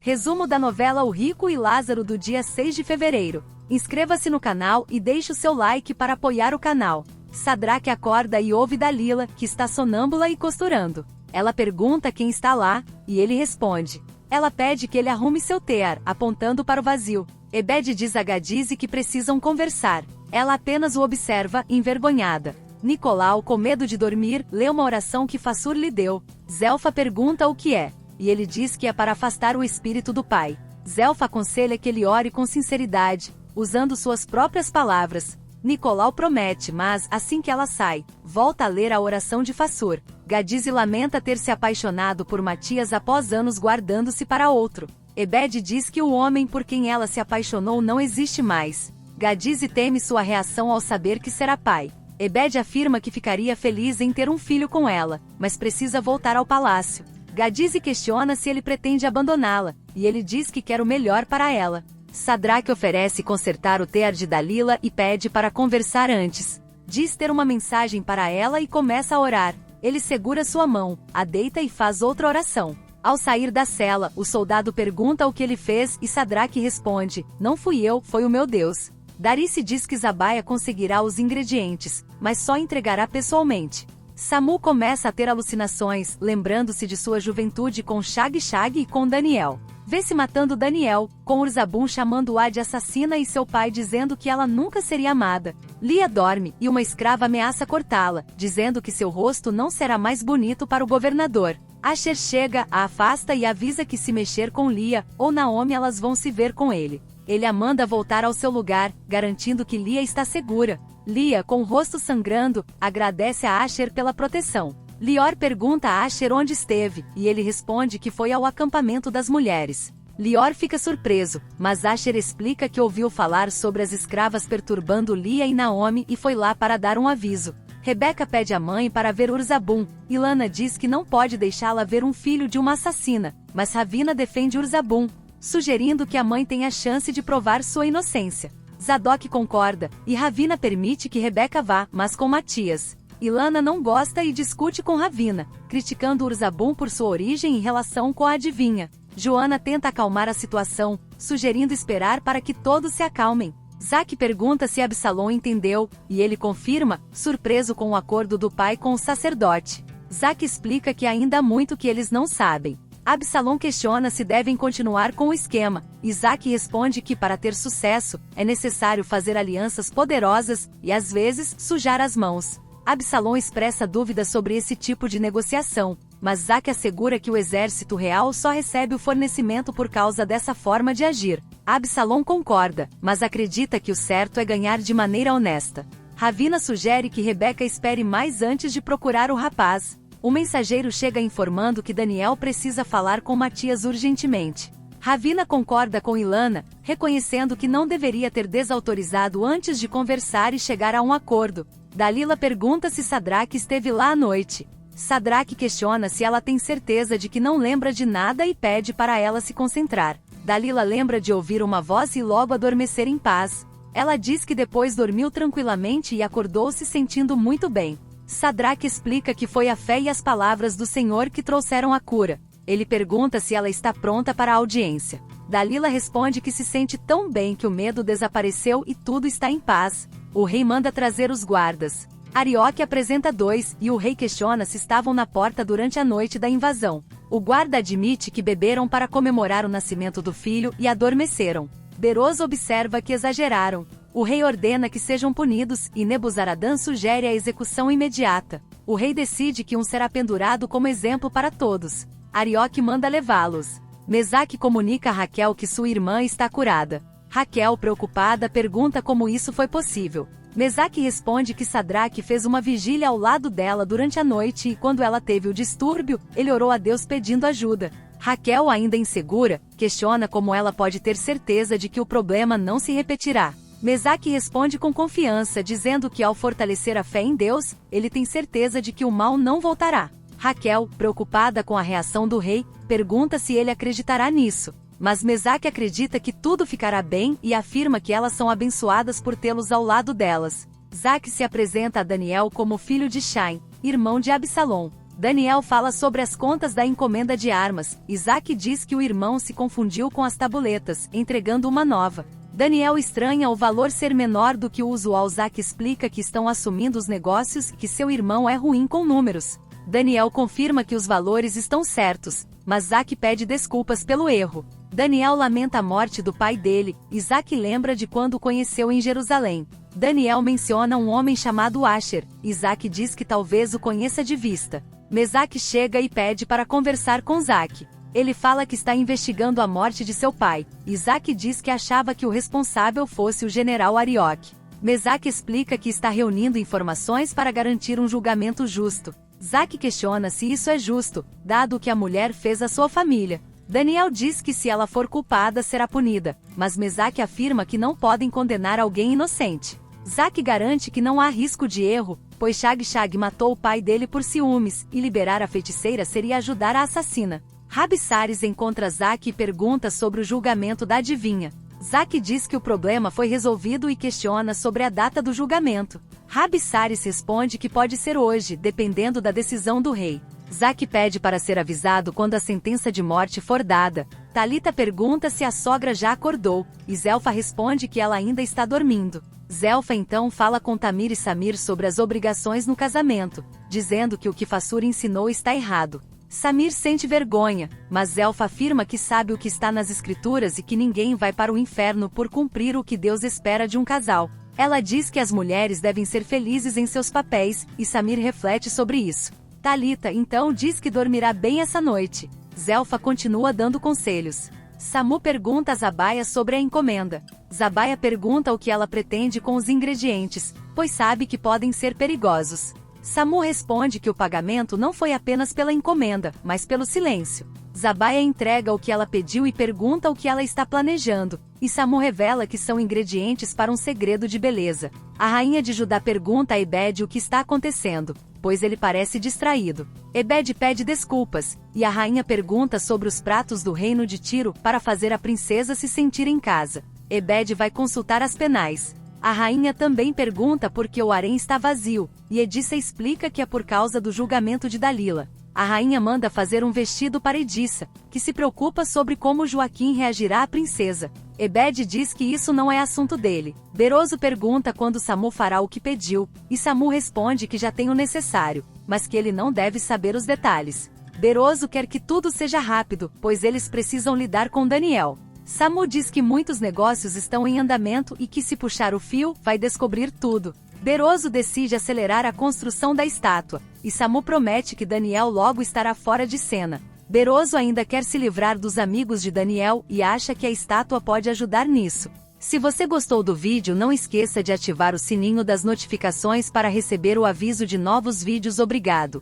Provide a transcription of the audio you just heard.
Resumo da novela O Rico e Lázaro do dia 6 de fevereiro. Inscreva-se no canal e deixe o seu like para apoiar o canal. Sadraque acorda e ouve Dalila, que está sonâmbula e costurando. Ela pergunta quem está lá, e ele responde. Ela pede que ele arrume seu tear, apontando para o vazio. Ebed diz a Gadize que precisam conversar. Ela apenas o observa, envergonhada. Nicolau, com medo de dormir, lê uma oração que Fassur lhe deu. Zelfa pergunta o que é, e ele diz que é para afastar o espírito do pai. Zelfa aconselha que ele ore com sinceridade, usando suas próprias palavras. Nicolau promete, mas, assim que ela sai, volta a ler a oração de Fassur. Gadize lamenta ter se apaixonado por Matias após anos guardando-se para outro. Ebed diz que o homem por quem ela se apaixonou não existe mais. Gadize teme sua reação ao saber que será pai. Ebed afirma que ficaria feliz em ter um filho com ela, mas precisa voltar ao palácio. Gadize questiona se ele pretende abandoná-la, e ele diz que quer o melhor para ela. Sadraque oferece consertar o tear de Dalila e pede para conversar antes. Diz ter uma mensagem para ela e começa a orar. Ele segura sua mão, a deita e faz outra oração. Ao sair da cela, o soldado pergunta o que ele fez e Sadraque responde, não fui eu, foi o meu Deus. Darice diz que Zabaia conseguirá os ingredientes, mas só entregará pessoalmente. Samu começa a ter alucinações, lembrando-se de sua juventude com Shag e com Daniel. Vê-se matando Daniel, com Urzabun chamando-a de assassina e seu pai dizendo que ela nunca seria amada. Lia dorme, e uma escrava ameaça cortá-la, dizendo que seu rosto não será mais bonito para o governador. Asher chega, a afasta e avisa que se mexer com Lia, ou Naomi elas vão se ver com ele. Ele a manda voltar ao seu lugar, garantindo que Lia está segura. Lia, com o rosto sangrando, agradece a Asher pela proteção. Lior pergunta a Asher onde esteve, e ele responde que foi ao acampamento das mulheres. Lior fica surpreso, mas Asher explica que ouviu falar sobre as escravas perturbando Lia e Naomi e foi lá para dar um aviso. Rebeca pede à mãe para ver Urzabun, e Lana diz que não pode deixá-la ver um filho de uma assassina, mas Ravina defende Urzabun, sugerindo que a mãe tenha chance de provar sua inocência. Zadok concorda, e Ravina permite que Rebeca vá, mas com Matias. Ilana não gosta e discute com Ravina, criticando Urzabun por sua origem em relação com a adivinha. Joana tenta acalmar a situação, sugerindo esperar para que todos se acalmem. Zack pergunta se Absalom entendeu, e ele confirma, surpreso com o acordo do pai com o sacerdote. Zack explica que ainda há muito que eles não sabem. Absalom questiona se devem continuar com o esquema, e Zack responde que para ter sucesso, é necessário fazer alianças poderosas, e às vezes, sujar as mãos. Absalom expressa dúvidas sobre esse tipo de negociação, mas Zack assegura que o exército real só recebe o fornecimento por causa dessa forma de agir. Absalom concorda, mas acredita que o certo é ganhar de maneira honesta. Ravina sugere que Rebeca espere mais antes de procurar o rapaz. O mensageiro chega informando que Daniel precisa falar com Matias urgentemente. Ravina concorda com Ilana, reconhecendo que não deveria ter desautorizado antes de conversar e chegar a um acordo. Dalila pergunta se Sadraque esteve lá à noite. Sadraque questiona se ela tem certeza de que não lembra de nada e pede para ela se concentrar. Dalila lembra de ouvir uma voz e logo adormecer em paz. Ela diz que depois dormiu tranquilamente e acordou se sentindo muito bem. Sadraque explica que foi a fé e as palavras do Senhor que trouxeram a cura. Ele pergunta se ela está pronta para a audiência. Dalila responde que se sente tão bem que o medo desapareceu e tudo está em paz. O rei manda trazer os guardas. Arioque apresenta dois, e o rei questiona se estavam na porta durante a noite da invasão. O guarda admite que beberam para comemorar o nascimento do filho e adormeceram. Beroz observa que exageraram. O rei ordena que sejam punidos, e Nebuzaradan sugere a execução imediata. O rei decide que um será pendurado como exemplo para todos. Arioque manda levá-los. Mesaque comunica a Raquel que sua irmã está curada. Raquel, preocupada, pergunta como isso foi possível. Mesaque responde que Sadraque fez uma vigília ao lado dela durante a noite e quando ela teve o distúrbio, ele orou a Deus pedindo ajuda. Raquel, ainda insegura, questiona como ela pode ter certeza de que o problema não se repetirá. Mesaque responde com confiança, dizendo que ao fortalecer a fé em Deus, ele tem certeza de que o mal não voltará. Raquel, preocupada com a reação do rei, pergunta se ele acreditará nisso. Mas Mesaque acredita que tudo ficará bem e afirma que elas são abençoadas por tê-los ao lado delas. Zack se apresenta a Daniel como filho de Shain, irmão de Absalom. Daniel fala sobre as contas da encomenda de armas. Isaac diz que o irmão se confundiu com as tabuletas, entregando uma nova. Daniel estranha o valor ser menor do que o usual. Isaac explica que estão assumindo os negócios e que seu irmão é ruim com números. Daniel confirma que os valores estão certos, mas Isaac pede desculpas pelo erro. Daniel lamenta a morte do pai dele. Isaac lembra de quando o conheceu em Jerusalém. Daniel menciona um homem chamado Asher. Isaac diz que talvez o conheça de vista. Mesaque chega e pede para conversar com Isaac. Ele fala que está investigando a morte de seu pai. Isaac diz que achava que o responsável fosse o general Arioque. Mesaque explica que está reunindo informações para garantir um julgamento justo. Isaac questiona se isso é justo, dado o que a mulher fez à sua família. Daniel diz que se ela for culpada será punida, mas Mesaque afirma que não podem condenar alguém inocente. Isaac garante que não há risco de erro, pois Shag matou o pai dele por ciúmes, e liberar a feiticeira seria ajudar a assassina. Rabissares encontra Isaac e pergunta sobre o julgamento da adivinha. Isaac diz que o problema foi resolvido e questiona sobre a data do julgamento. Rabissares responde que pode ser hoje, dependendo da decisão do rei. Isaac pede para ser avisado quando a sentença de morte for dada. Talita pergunta se a sogra já acordou, e Zelfa responde que ela ainda está dormindo. Zelfa então fala com Tamir e Samir sobre as obrigações no casamento, dizendo que o que Fassur ensinou está errado. Samir sente vergonha, mas Zelfa afirma que sabe o que está nas escrituras e que ninguém vai para o inferno por cumprir o que Deus espera de um casal. Ela diz que as mulheres devem ser felizes em seus papéis, e Samir reflete sobre isso. Talita então diz que dormirá bem essa noite. Zelfa continua dando conselhos. Samu pergunta a Zabaia sobre a encomenda. Zabaia pergunta o que ela pretende com os ingredientes, pois sabe que podem ser perigosos. Samu responde que o pagamento não foi apenas pela encomenda, mas pelo silêncio. Zabaia entrega o que ela pediu e pergunta o que ela está planejando, e Samu revela que são ingredientes para um segredo de beleza. A rainha de Judá pergunta a Ebed o que está acontecendo, pois ele parece distraído. Ebed pede desculpas, e a rainha pergunta sobre os pratos do reino de Tiro para fazer a princesa se sentir em casa. Ebed vai consultar as penais. A rainha também pergunta por que o harém está vazio, e Edissa explica que é por causa do julgamento de Dalila. A rainha manda fazer um vestido para Edissa, que se preocupa sobre como Joaquim reagirá à princesa. Ebed diz que isso não é assunto dele. Beroso pergunta quando Samu fará o que pediu, e Samu responde que já tem o necessário, mas que ele não deve saber os detalhes. Beroso quer que tudo seja rápido, pois eles precisam lidar com Daniel. Samu diz que muitos negócios estão em andamento e que se puxar o fio, vai descobrir tudo. Beroso decide acelerar a construção da estátua, e Samu promete que Daniel logo estará fora de cena. Beroso ainda quer se livrar dos amigos de Daniel e acha que a estátua pode ajudar nisso. Se você gostou do vídeo, não esqueça de ativar o sininho das notificações para receber o aviso de novos vídeos. Obrigado.